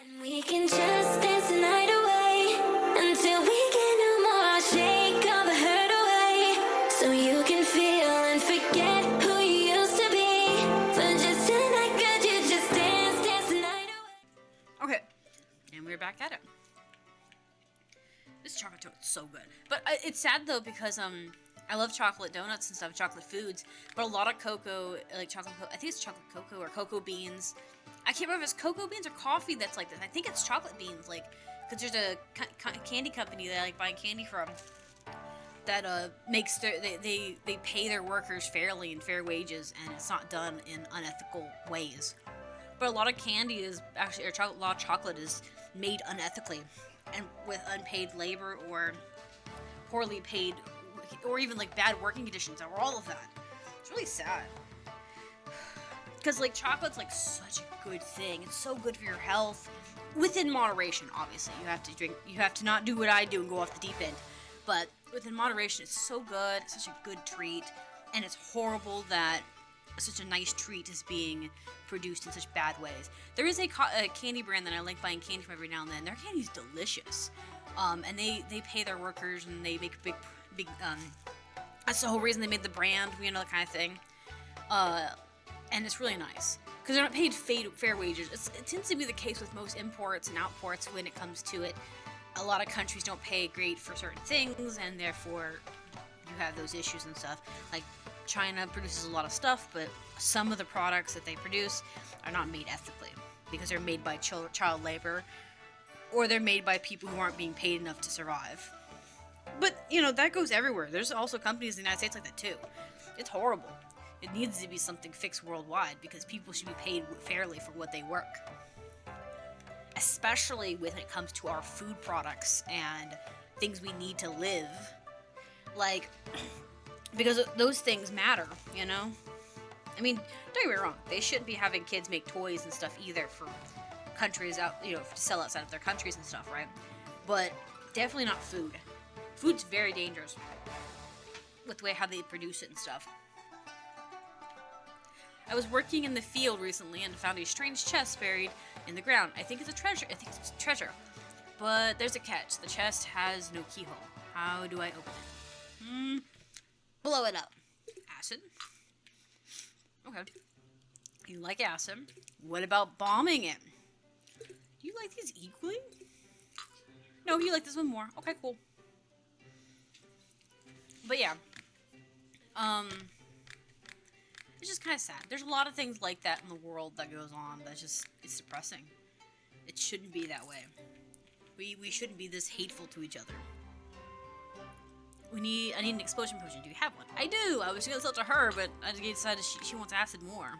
And we can just dance the night away until we get no more. Shake all the hurt away so you can feel and forget who you used to be. For just tonight, could you just dance the night away? Okay, and we're back at it. This chocolate donut's so good. But it's sad though because I love chocolate donuts and stuff, chocolate foods, but a lot of cocoa, like I think it's chocolate cocoa or cocoa beans. I can't remember if it's cocoa beans or coffee that's like this. I think it's chocolate beans, like, because there's a candy company that I like buying candy from that makes they pay their workers fairly and fair wages, and it's not done in unethical ways. But a lot of candy is actually, a lot of chocolate is made unethically and with unpaid labor or poorly paid, or even like bad working conditions, or all of that. It's really sad. Because like chocolate's like such a good thing. It's so good for your health, within moderation. Obviously, you have to not do what I do and go off the deep end. But within moderation, it's so good. It's such a good treat, and it's horrible that such a nice treat is being produced in such bad ways. There is a candy brand that I like buying candy from every now and then. Their candy's delicious, and they pay their workers and they make big. That's the whole reason they made the brand, that kind of thing. And it's really nice because they're not paid fair wages. It tends to be the case with most imports and outports when it comes to it. A lot of countries don't pay great for certain things, and therefore you have those issues and stuff. Like China produces a lot of stuff, but some of the products that they produce are not made ethically because they're made by child labor, or they're made by people who aren't being paid enough to survive. But, that goes everywhere. There's also companies in the United States like that too. It's horrible. It needs to be something fixed worldwide because people should be paid fairly for what they work. Especially when it comes to our food products and things we need to live. Like, because those things matter, I mean, don't get me wrong. They shouldn't be having kids make toys and stuff either for countries out, to sell outside of their countries and stuff, right? But definitely not food. Food's very dangerous with the way how they produce it and stuff. I was working in the field recently and found a strange chest buried in the ground. I think it's a treasure. But there's a catch. The chest has no keyhole. How do I open it? Blow it up. Acid. Okay. You like acid. What about bombing it? Do you like these equally? No, you like this one more. Okay, cool. But yeah. It's just kind of sad. There's a lot of things like that in the world that goes on that's just, it's depressing. It shouldn't be that way. We shouldn't be this hateful to each other. I need an explosion potion. Do you have one? I do! I was gonna sell it to her, but I decided she wants acid more.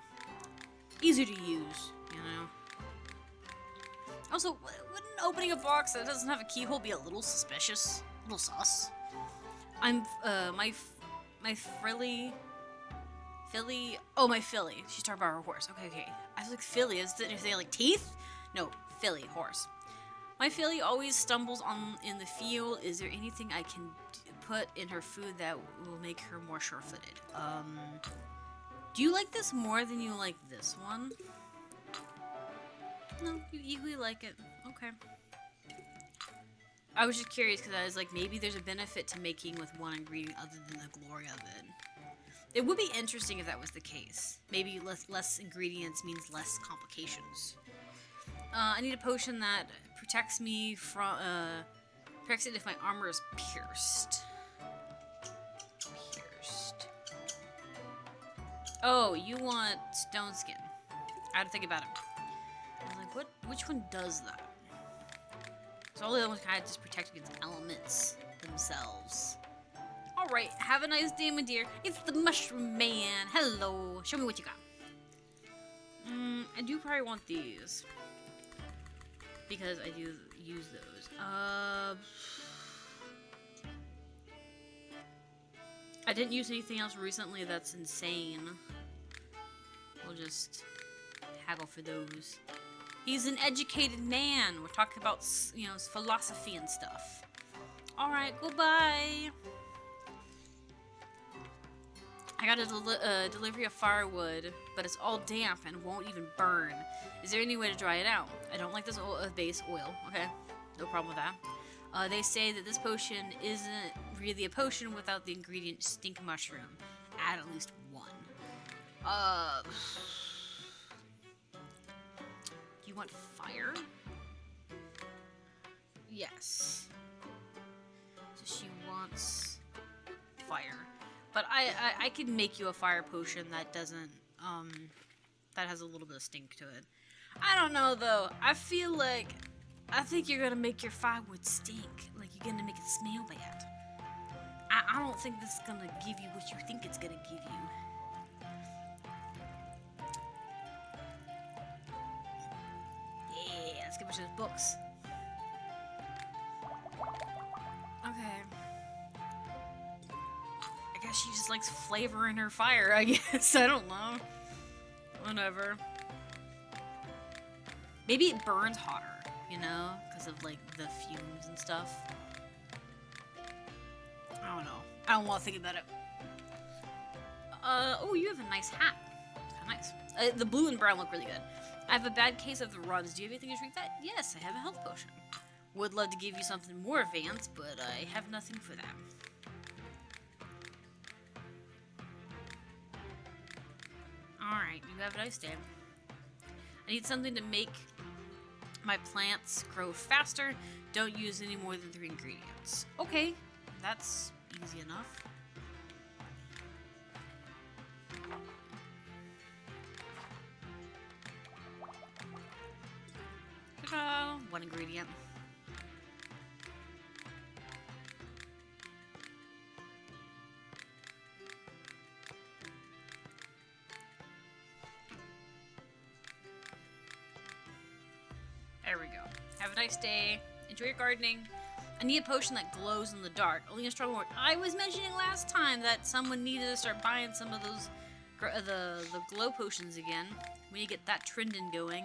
Easier to use, Also, wouldn't opening a box that doesn't have a keyhole be a little suspicious? A little sus? My filly. Oh, my filly. She's talking about her horse. Okay. I was like, filly. Is they like teeth? No, filly, horse. My filly always stumbles in the field. Is there anything I can put in her food that will make her more sure-footed? Do you like this more than you like this one? No, you equally like it. Okay. I was just curious because I was like, maybe there's a benefit to making with one ingredient other than the glory of it. It would be interesting if that was the case. Maybe less ingredients means less complications. I need a potion that protects me from, protects it if my armor is pierced. Oh, you want stone skin. I had to think about it. I was like, which one does that? So all the other ones kind of just protect against elements themselves. Alright, have a nice day, my dear. It's the Mushroom Man. Hello. Show me what you got. I do probably want these. Because I do use those. I didn't use anything else recently that's insane. We'll just haggle for those. He's an educated man. We're talking about, his philosophy and stuff. Alright, goodbye. I got a delivery of firewood, but it's all damp and won't even burn. Is there any way to dry it out? I don't like this base oil. Okay, no problem with that. They say that this potion isn't really a potion without the ingredient stink mushroom. Add at least one. You want fire? Yes. So she wants fire. But I can make you a fire potion that doesn't, that has a little bit of stink to it. I don't know, though. I think you're gonna make your firewood stink. Like, you're gonna make it smell bad. I don't think this is gonna give you what you think it's gonna give you. Yeah, let's get back to those books. Okay. I guess she just likes flavor in her fire, I guess. I don't know. Whatever. Maybe it burns hotter, you know? Because of, like, the fumes and stuff. I don't know. I don't want to think about it. Oh, you have a nice hat. Kind of nice. The blue and brown look really good. I have a bad case of the runs. Do you have anything to drink that? Yes, I have a health potion. Would love to give you something more advanced, but I have nothing for that. Alright, you have a nice day. I need something to make my plants grow faster. Don't use any more than 3 ingredients. Okay, that's easy enough. Ta-da! 1 ingredient. There we go. Have a nice day. Enjoy your gardening. I need a potion that glows in the dark. Only a strong word. I was mentioning last time that someone needed to start buying some of those the glow potions again. We need to get that trending going.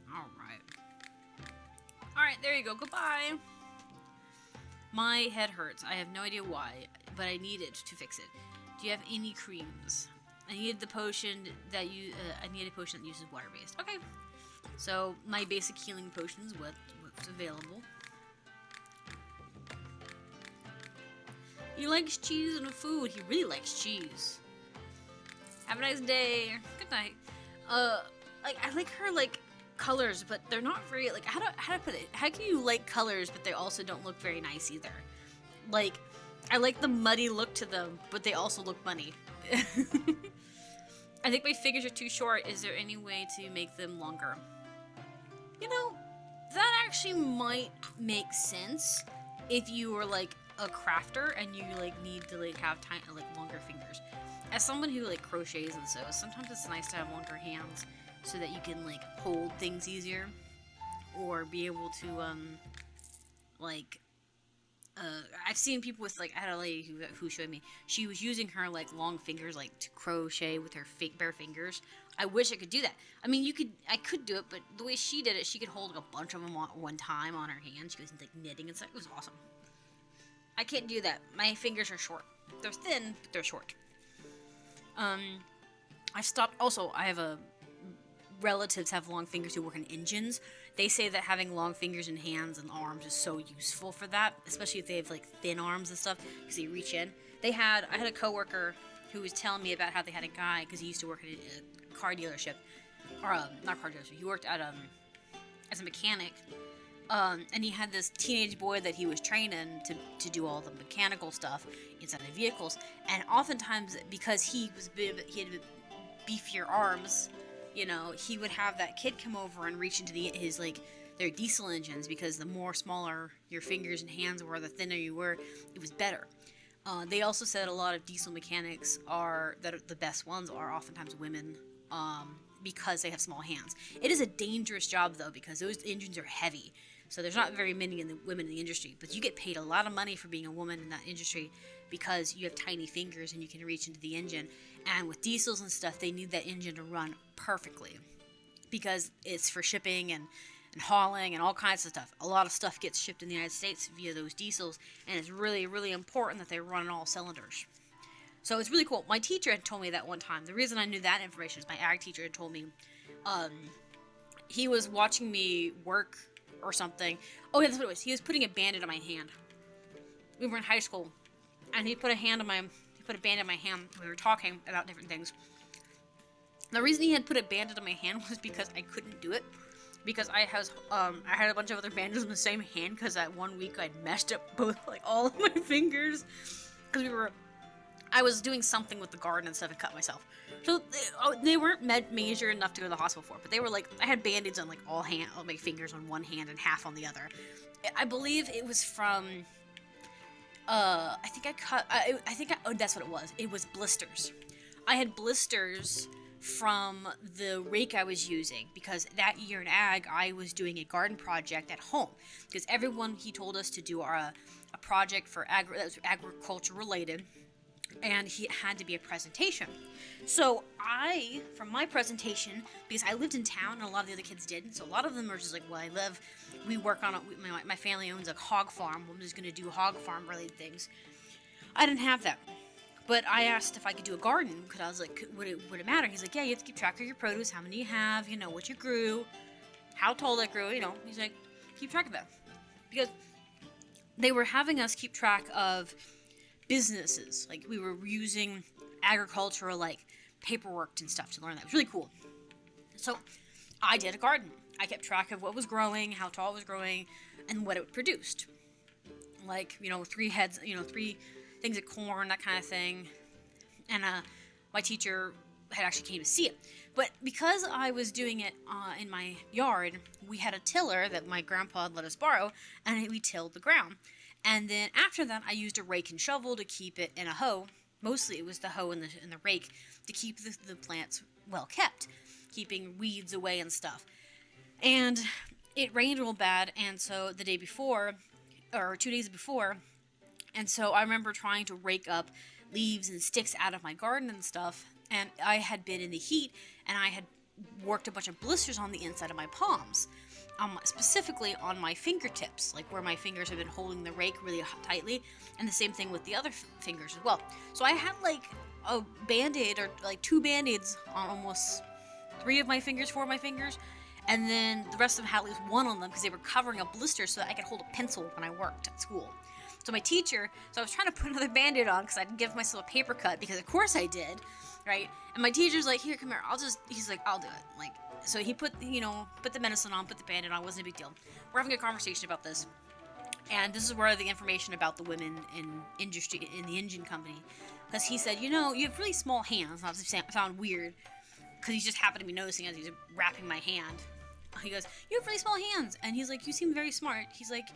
Alright. Alright, there you go. Goodbye. My head hurts. I have no idea why, but I need it to fix it. Do you have any creams? I needed the potion that I need a potion that uses water-based. Okay. So, my basic healing potion is what's available. He likes cheese and food. He really likes cheese. Have a nice day. Good night. Like, I like her, like, colors, but they're not very, like, how to put it? How can you like colors, but they also don't look very nice either? Like, I like the muddy look to them, but they also look funny. I think my fingers are too short. Is there any way to make them longer? You know, that actually might make sense if you were, like, a crafter and you, like, need to, like, have tiny, like, longer fingers. As someone who, like, crochets and sews, sometimes it's nice to have longer hands so that you can, like, hold things easier or be able to, like, I've seen people with, like, I had a lady who showed me, she was using her, like, long fingers, like, to crochet with her bare fingers. I wish I could do that. I mean, I could do it, but the way she did it, she could hold, like, a bunch of them at one time on her hand. She was, like, knitting and stuff. It was awesome. I can't do that. My fingers are short. They're thin, but they're short. I've stopped, also, I have relatives have long fingers who work in engines. They say that having long fingers and hands and arms is so useful for that, especially if they have, like, thin arms and stuff, because you reach in. I had a coworker who was telling me about how they had a guy, because he used to work at a car dealership, or, not car dealership, he worked at, as a mechanic, and he had this teenage boy that he was training to do all the mechanical stuff inside of vehicles, and oftentimes, because he had beefier arms, you know, he would have that kid come over and reach into their diesel engines, because the more smaller your fingers and hands were, the thinner you were, it was better. They also said a lot of diesel mechanics the best ones are oftentimes women, because they have small hands. It is a dangerous job, though, because those engines are heavy. So there's not very many women in the industry, but you get paid a lot of money for being a woman in that industry because you have tiny fingers and you can reach into the engine. And with diesels and stuff, they need that engine to run perfectly because it's for shipping and hauling and all kinds of stuff. A lot of stuff gets shipped in the United States via those diesels, and it's really, really important that they run on all cylinders. So it's really cool. My teacher had told me that one time. The reason I knew that information is my ag teacher had told me. Um, he was watching me work or something. Oh yeah, that's what it was. He was putting a bandage on my hand. We were in high school, and he put a band on my hand. We were talking about different things. The reason he had put a bandage on my hand was because I couldn't do it. Because I had a bunch of other bandages in the same hand because that one week I'd messed up both, like, all of my fingers. Because I was doing something with the garden and stuff and cut myself. So they weren't major enough to go to the hospital for, but they were like, I had band-aids on like all my fingers on one hand and half on the other. I believe it was from, that's what it was. It was blisters. I had blisters from the rake I was using because that year in ag, I was doing a garden project at home because he told us to do a project that was agriculture related. And he had to be a presentation. So from my presentation, because I lived in town and a lot of the other kids didn't, so a lot of them were just like, well, we work on my family owns a hog farm. I'm just going to do hog farm related things. I didn't have that. But I asked if I could do a garden, because I was like, would it matter? He's like, yeah, you have to keep track of your produce, how many you have, what you grew, how tall that grew, He's like, keep track of that. Because they were having us keep track of businesses. Like, we were using agricultural, like, paperwork and stuff to learn that. It was really cool. So, I did a garden. I kept track of what was growing, how tall it was growing, and what it produced. Like, 3 heads, 3 things of corn, that kind of thing. And, my teacher had actually came to see it. But because I was doing it in my yard, we had a tiller that my grandpa had let us borrow, and we tilled the ground. And then after that, I used a rake and shovel to keep it in a hoe. Mostly it was the hoe and the rake to keep the plants well kept, keeping weeds away and stuff. And it rained real bad, and so the day before, or 2 days before, and so I remember trying to rake up leaves and sticks out of my garden and stuff, and I had been in the heat, and I had worked a bunch of blisters on the inside of my palms. Specifically on my fingertips, like where my fingers have been holding the rake really tightly, and the same thing with the other fingers as well. So I had like a band-aid or like 2 band-aids on almost 3 of my fingers, 4 of my fingers, and then the rest of them had at least 1 on them because they were covering up blisters so that I could hold a pencil when I worked at school. So I was trying to put another band-aid on because I'd give myself a paper cut because of course I did, right? And my teacher's like, here, come here, he's like, I'll do it, like. So he put the medicine on, put the band-aid on, wasn't a big deal. We're having a conversation about this. And this is where the information about the women in the engine company. Because he said, you have really small hands. Not to sound weird. Because he just happened to be noticing as he's wrapping my hand. He goes, you have really small hands. And he's like, you seem very smart. He's like,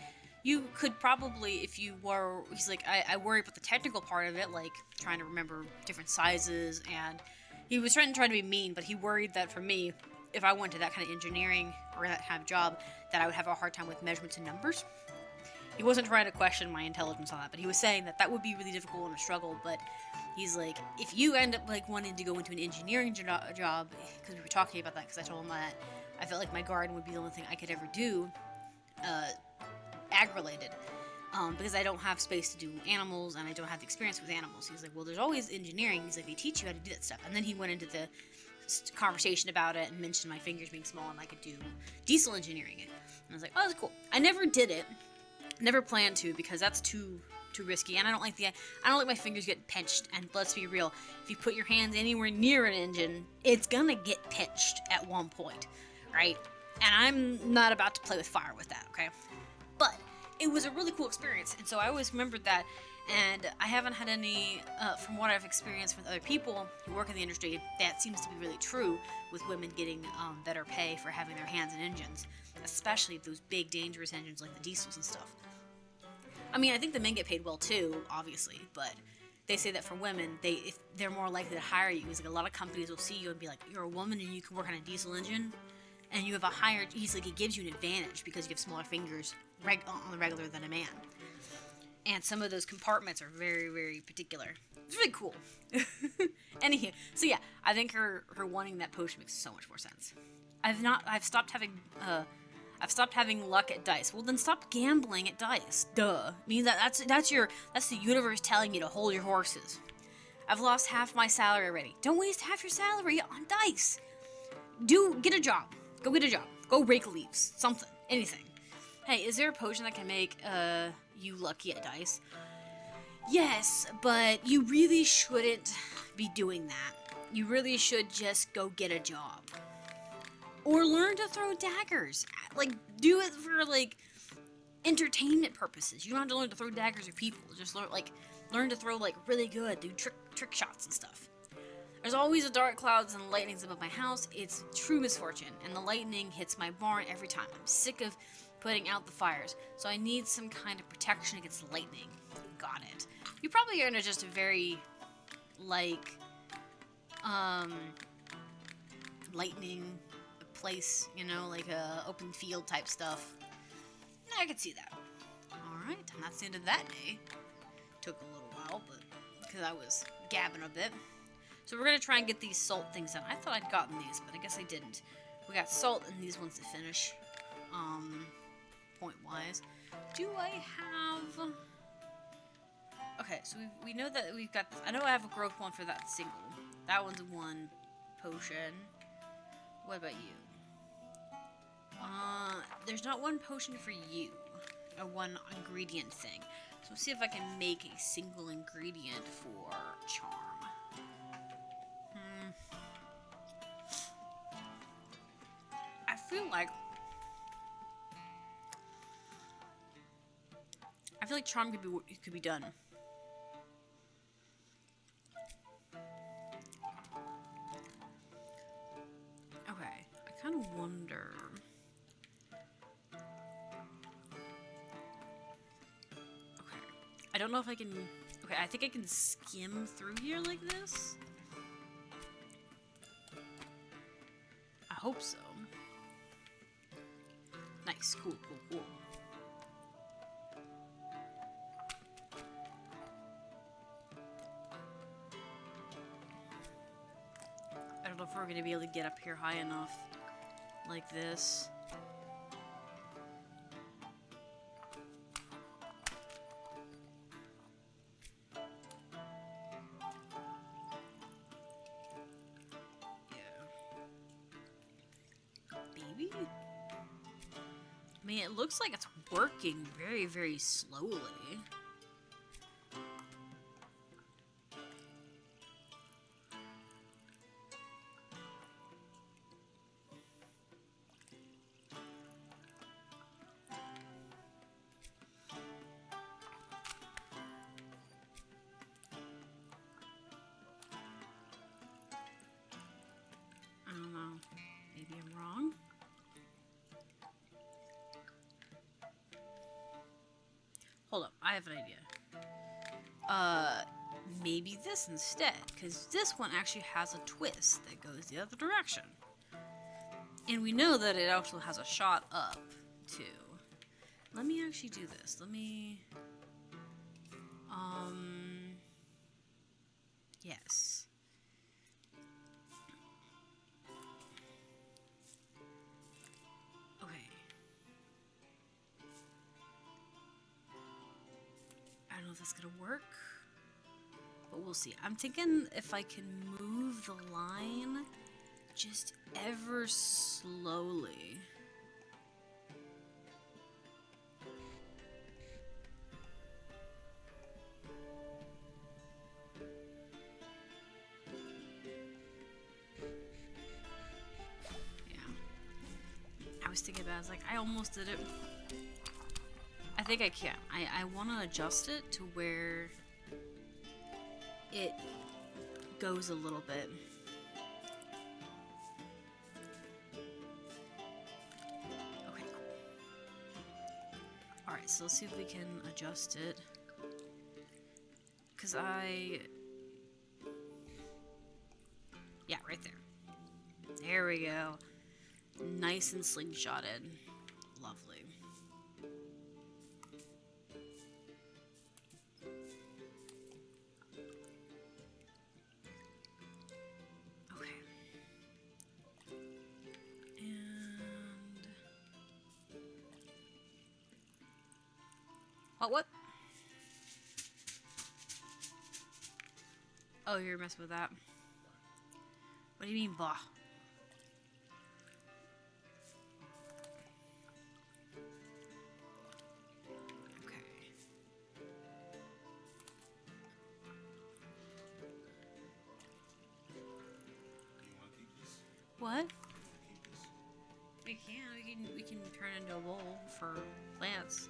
you could probably, if you were, he's like, I worry about the technical part of it, like trying to remember different sizes. And he was trying to be mean, but he worried that for me, if I went to that kind of engineering or that kind of job, that I would have a hard time with measurements and numbers. He wasn't trying to question my intelligence on that, but he was saying that would be really difficult and a struggle. But he's like, if you end up like wanting to go into an engineering job, because we were talking about that, because I told him that I felt like my garden would be the only thing I could ever do, ag-related, because I don't have space to do animals and I don't have the experience with animals. He's like, well, there's always engineering. He's like, they teach you how to do that stuff. And then he went into the conversation about it and mentioned my fingers being small and I could do diesel engineering it. And I was like, oh, that's cool. I never did it. Never planned to because that's too risky, and I don't like my fingers get pinched. And let's be real, if you put your hands anywhere near an engine, it's gonna get pinched at one point, right? And I'm not about to play with fire with that, okay? But it was a really cool experience, and so I always remembered that. And I haven't had any, from what I've experienced with other people who work in the industry, that seems to be really true with women getting better pay for having their hands in engines, especially those big, dangerous engines like the diesels and stuff. I mean, I think the men get paid well too, obviously, but they say that for women, if they're more likely to hire you. Because like a lot of companies will see you and be like, you're a woman and you can work on a diesel engine, and you have a higher, it gives you an advantage because you have smaller fingers on the regular than a man. And some of those compartments are very, very particular. It's really cool. Anywho, so yeah, I think her wanting that potion makes so much more sense. I've stopped having luck at dice. Well, then stop gambling at dice. Duh. I mean, that's the universe telling you to hold your horses. I've lost half my salary already. Don't waste half your salary on dice. Get a job. Go get a job. Go rake leaves. Something. Anything. Hey, is there a potion that can make you lucky at dice? Yes, but you really shouldn't be doing that. You really should just go get a job. Or learn to throw daggers. Like, do it for, like, entertainment purposes. You don't have to learn to throw daggers at people. Just learn to throw, like, really good. Do trick shots and stuff. There's always a dark clouds and lightnings above my house. It's true misfortune. And the lightning hits my barn every time. I'm sick of putting out the fires. So I need some kind of protection against lightning. Got it. You probably are in just a very, like, lightning place, you know, like a open field type stuff. I could see that. Alright, and that's the end of that day. Took a little while, but because I was gabbing a bit. So we're gonna try and get these salt things done. I thought I'd gotten these, but I guess I didn't. We got salt and these ones to finish. Point wise. Do I have... Okay, so we know that we've got this. I know I have a growth one for that single. That one's one potion. What about you? There's not one potion for you. Or one ingredient thing. So let's see if I can make a single ingredient for charm. I feel like charm could be done. Okay, I kind of wonder. Okay, I don't know if I can. Okay, I think I can skim through here like this. I hope so. Nice, cool. I don't know if we're gonna be able to get up here high enough like this. Maybe? I mean, it looks like it's working very, very slowly. I don't know. Maybe I'm wrong? Hold up, I have an idea. Maybe this instead, because this one actually has a twist that goes the other direction. And we know that it also has a shot up, too. Let me actually do this. Let me... Yes. Okay. I don't know if that's gonna work, but we'll see. I'm thinking if I can move the line just ever slowly. I was thinking about it, I was like, I almost did it. I think I can. I want to adjust it to where it goes a little bit. Okay, cool. Alright, so let's see if we can adjust it. Because yeah, right there. There we go. Nice and slingshotted. Lovely. Okay. And... What? Oh, you're messing with that. What do you mean, bah? Okay. What? We can. We can turn into a bowl for plants.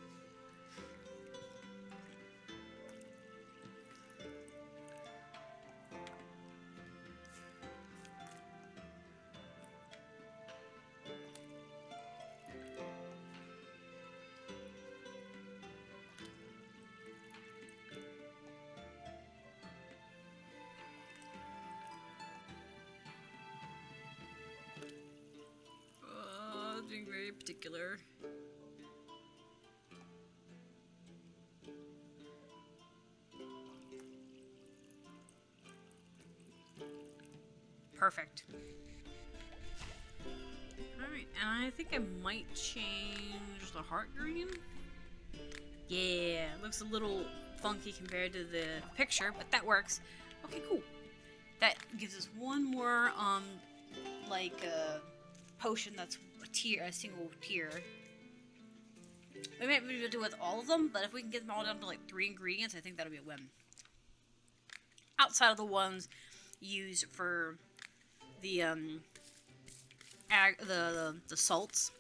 Being very particular. Perfect. Alright, and I think I might change the heart green. Yeah, it looks a little funky compared to the picture, but that works. Okay, cool. That gives us one more, potion that's a single tier. We might be able to do it with all of them, but if we can get them all down to like 3 ingredients, I think that'll be a win. Outside of the ones used for the the salts,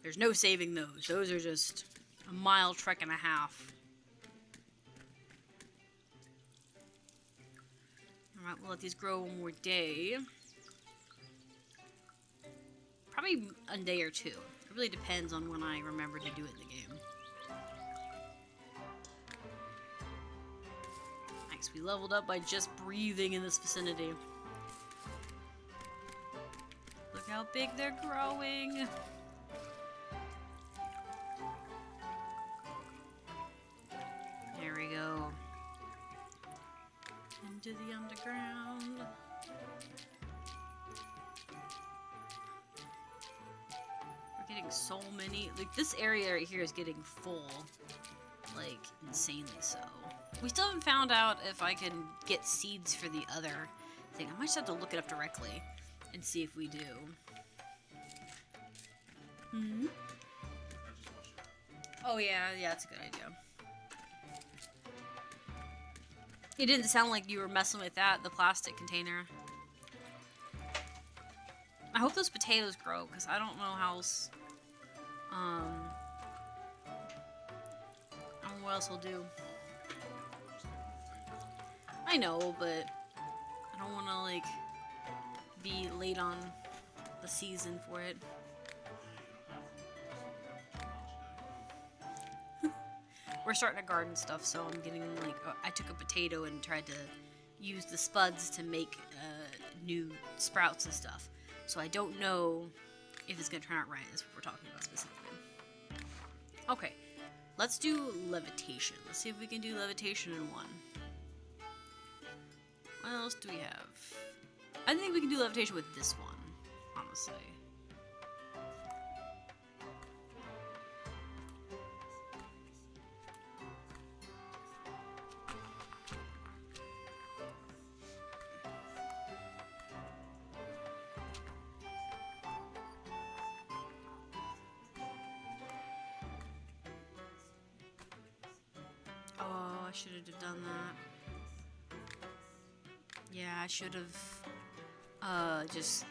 there's no saving those. Those are just a mile trek and a half. All right, we'll let these grow one more day. Probably a day or two. It really depends on when I remember to do it in the game. Nice, we leveled up by just breathing in this vicinity. Look how big they're growing. There we go. Into the underground. We're getting so many. Like, this area right here is getting full. Like, insanely so. We still haven't found out if I can get seeds for the other thing. I might just have to look it up directly and see if we do. Hmm? Oh, yeah, that's a good idea. It didn't sound like you were messing with that, the plastic container. I hope those potatoes grow, because I don't know how else... I don't know what else I'll do. I know, but I don't want to, like, be late on the season for it. We're starting to garden stuff, so I'm getting, like, I took a potato and tried to use the spuds to make new sprouts and stuff. So I don't know if it's going to turn out right. That's what we're talking about specifically. Okay, let's do levitation. Let's see if we can do levitation in one. What else do we have? I think we can do levitation with this one, honestly. Oh, I should have done that. Yeah, I should have just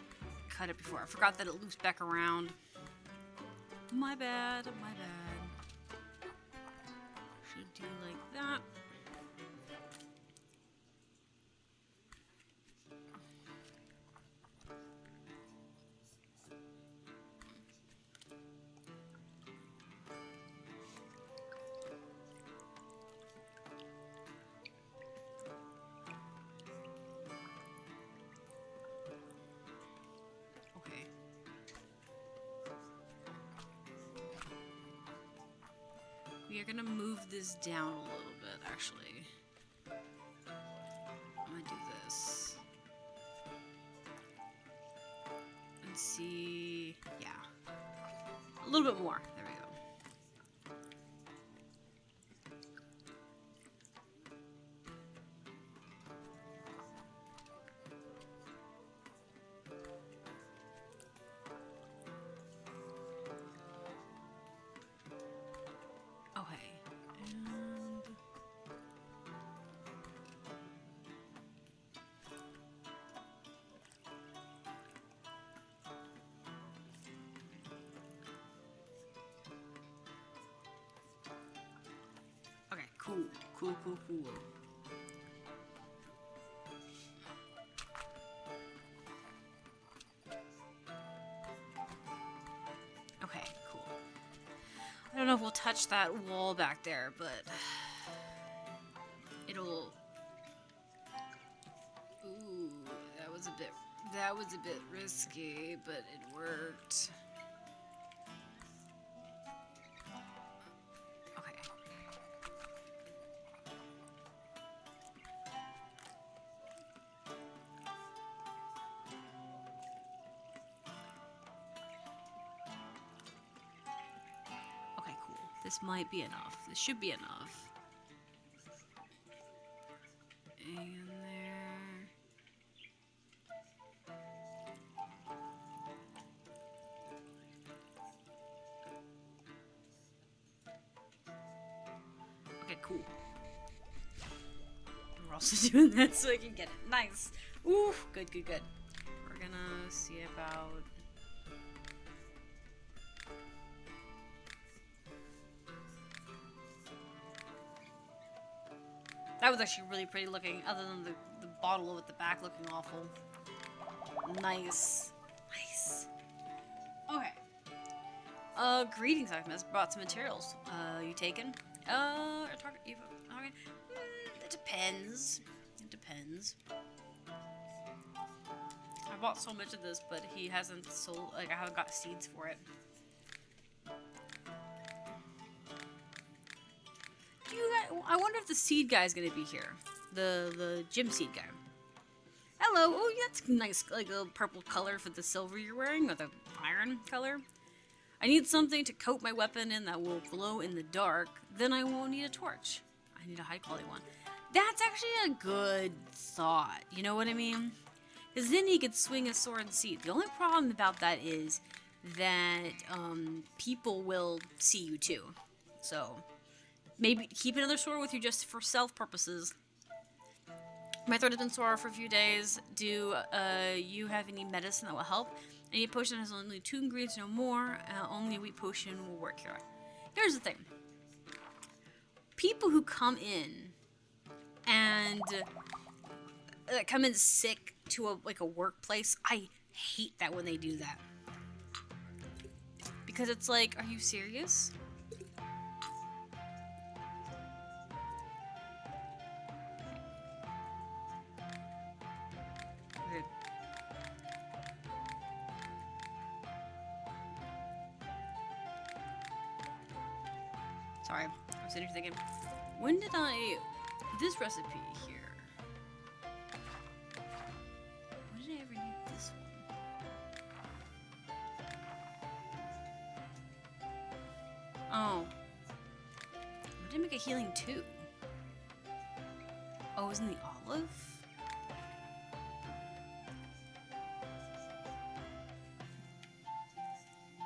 cut it before. I forgot that it loops back around. My bad, my bad. Should do like that. We are gonna move this down a little bit, actually. I'm gonna do this. And see... yeah. A little bit more. There we go. Okay. And... Okay, cool. Cool. Okay, cool. I don't know if we'll touch that wall back there, but it'll... Ooh, that was a bit risky, but it worked. Okay. Okay, cool. This might be enough. This should be enough. And there. Okay, cool. We're also doing that so I can get it. Nice. Ooh, good. We're gonna see about... That was actually really pretty looking, other than the bottle at the back looking awful. Nice. Okay. Greetings, Alchemist. Brought some materials. You taken? It depends. I bought so much of this, but he hasn't sold, like, I haven't got seeds for it. I wonder if the seed guy's gonna be here. The gym seed guy. Hello. Oh, yeah, that's nice, like a purple color for the silver you're wearing, or the iron color. I need something to coat my weapon in that will glow in the dark. Then I won't need a torch. I need a high quality one. That's actually a good thought. You know what I mean? Because then he could swing a sword and see. The only problem about that is that people will see you too. So maybe keep another sword with you just for stealth purposes. My throat has been sore for a few days. Do you have any medicine that will help? Any potion has only 2 ingredients, no more. Only a weak potion will work here. Here's the thing. People who come in and come in sick to a workplace, I hate that when they do that. Because it's like, are you serious? Weird. Sorry, I was sitting here thinking, when did this recipe here? When did I ever need this one? Oh. When did I make a healing 2? Oh, it was in the olive?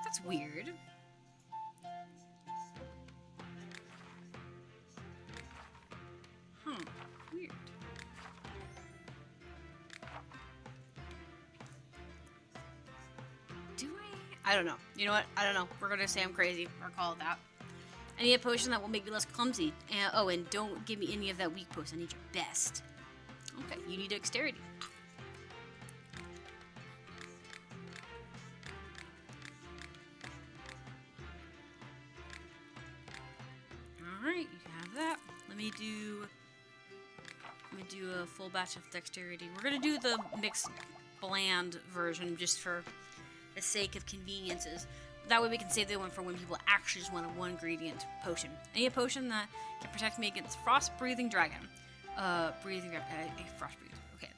That's weird. Weird. Do I don't know. You know what? I don't know. We're gonna say I'm crazy, or call it that. I need a potion that will make me less clumsy. And don't give me any of that weak potion. I need your best. Okay, you need dexterity. Alright, you have that. Let me do a full batch of dexterity. We're gonna do the mixed bland version just for the sake of conveniences. That way we can save the one for when people actually just want a 1 ingredient potion. I need a potion that can protect me against frost-breathing dragon. A frost breathing. Okay.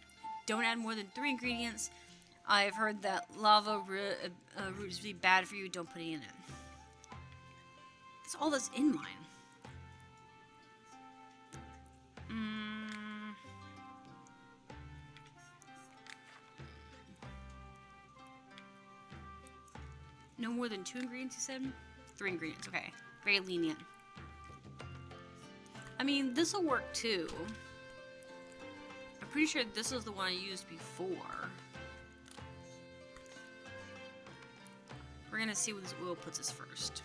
Don't add more than 3 ingredients. I've heard that lava root is really bad for you. Don't put it in it. That's all that's in mine. No more than 2 ingredients, you said? 3 ingredients, okay. Very lenient. I mean, this will work too. I'm pretty sure this is the one I used before. We're gonna see what this oil puts us first.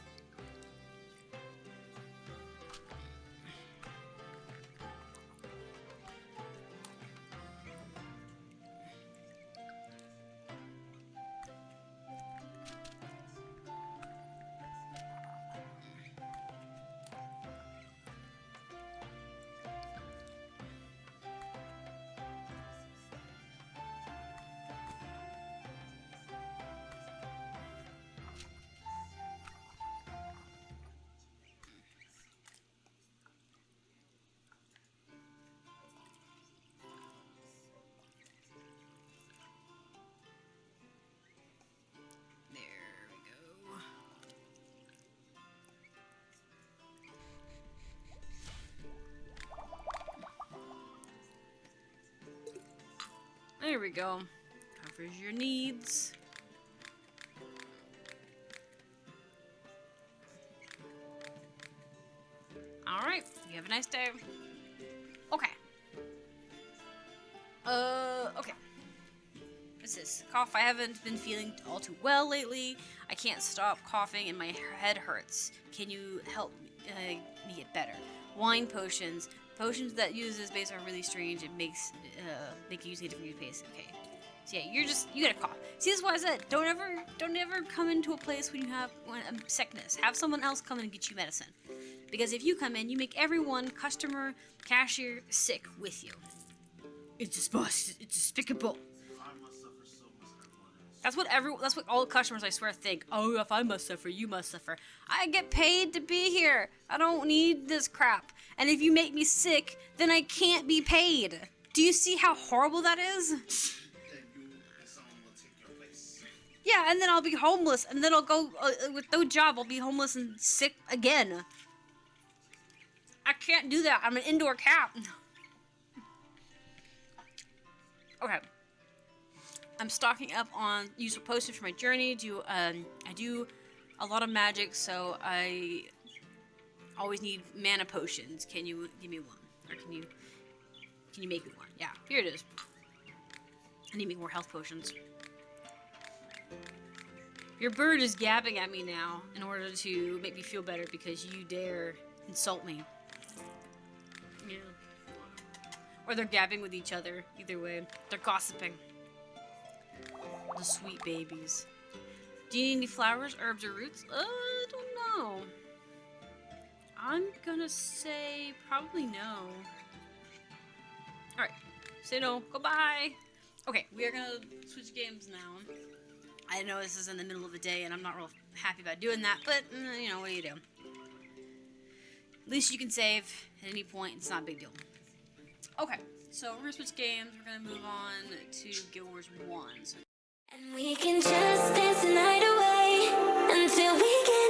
There we go. Covers your needs. Alright, you have a nice day. Okay. Okay. What's this? Cough. I haven't been feeling all too well lately. I can't stop coughing and my head hurts. Can you help me get better? Wine potions. Potions that use this base are really strange. It makes make you use a different base. Okay. So yeah, you got a cough. See, this is why I said don't ever come into a place when you have sickness. Have someone else come in and get you medicine. Because if you come in, you make everyone, customer, cashier, sick with you. It's despicable. That's what all customers, I swear, think. Oh, if I must suffer, you must suffer. I get paid to be here. I don't need this crap. And if you make me sick, then I can't be paid. Do you see how horrible that is? Someone will take your place. Yeah, and then I'll be homeless, and then I'll go with no job. I'll be homeless and sick again. I can't do that. I'm an indoor cat. Okay. I'm stocking up on useful potions for my journey. I do a lot of magic, so I always need mana potions. Can you give me one? Or can you make me one? Yeah, here it is. I need to make more health potions. Your bird is gabbing at me now in order to make me feel better because you dare insult me. Yeah. Or they're gabbing with each other. Either way, they're gossiping. The sweet babies. Do you need any flowers, herbs, or roots? I don't know. I'm gonna say probably no. Alright. Say no. Goodbye. Okay, we are gonna switch games now. I know this is in the middle of the day and I'm not real happy about doing that, but, you know, what do you do? At least you can save at any point. It's not a big deal. Okay, so we're gonna switch games. We're gonna move on to Guild Wars 1. So And we can just dance the night away until we get